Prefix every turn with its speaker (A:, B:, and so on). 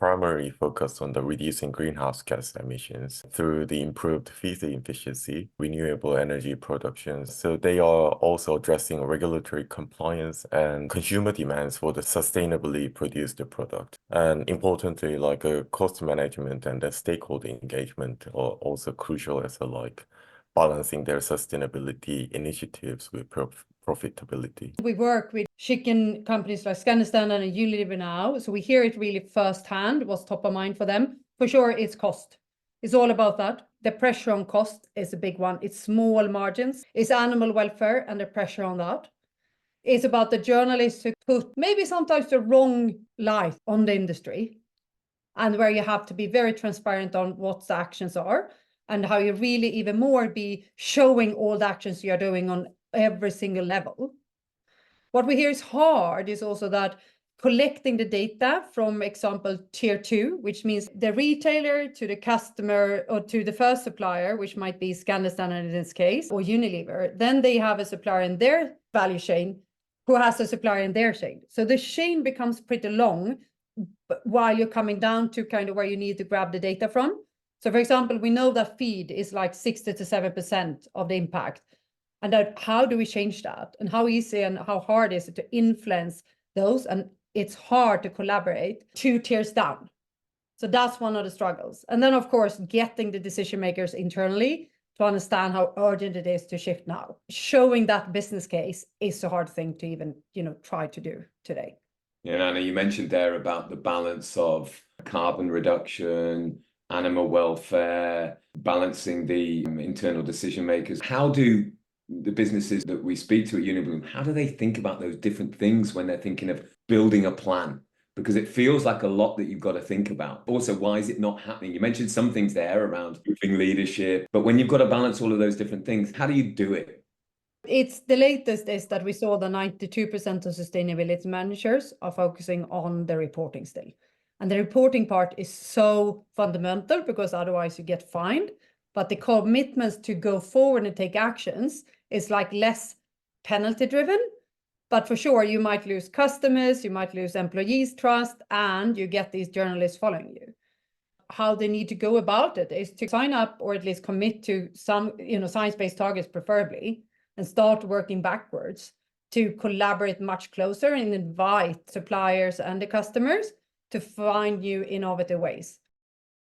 A: primarily focused on the reducing greenhouse gas emissions through the improved feed efficiency, renewable energy production. So they are also addressing regulatory compliance and consumer demands for the sustainably produced product. And importantly, like cost management and the stakeholder engagement are also crucial as balancing their sustainability initiatives with profitability.
B: We work with chicken companies like Scandistan and Unilever now, so we hear it really firsthand what's top of mind for them. For sure, it's cost. It's all about that. The pressure on cost is a big one. It's small margins. It's animal welfare and the pressure on that. It's about the journalists who put maybe sometimes the wrong light on the industry, and where you have to be very transparent on what the actions are and how you really even more be showing all the actions you're doing on every single level. What we hear is hard is also that collecting the data from example tier 2, which means the retailer to the customer or to the first supplier, which might be Scandistan in this case, or Unilever, then they have a supplier in their value chain who has a supplier in their chain. So the chain becomes pretty long while you're coming down to kind of where you need to grab the data from. So for example, we know that feed is like 60 to 7% of the impact. And that how do we change that? And how easy and how hard is it to influence those? And it's hard to collaborate 2 tiers down. So that's one of the struggles. And then, of course, getting the decision makers internally to understand how urgent it is to shift now. Showing that business case is a hard thing to even, try to do today.
C: Yeah, Anna, you mentioned there about the balance of carbon reduction, animal welfare, balancing the internal decision makers. How do the businesses that we speak to at Unibloom, how do they think about those different things when they're thinking of building a plan? Because it feels like a lot that you've got to think about. Also, why is it not happening? You mentioned some things there around improving leadership, but when you've got to balance all of those different things, how do you do it?
B: It's the latest is that we saw that 92% of sustainability managers are focusing on the reporting still. And the reporting part is so fundamental because otherwise you get fined. But the commitments to go forward and take actions is like less penalty driven. But for sure, you might lose customers, you might lose employees' trust, and you get these journalists following you. How they need to go about it is to sign up or at least commit to some, science-based targets preferably, and start working backwards to collaborate much closer and invite suppliers and the customers to find new innovative ways.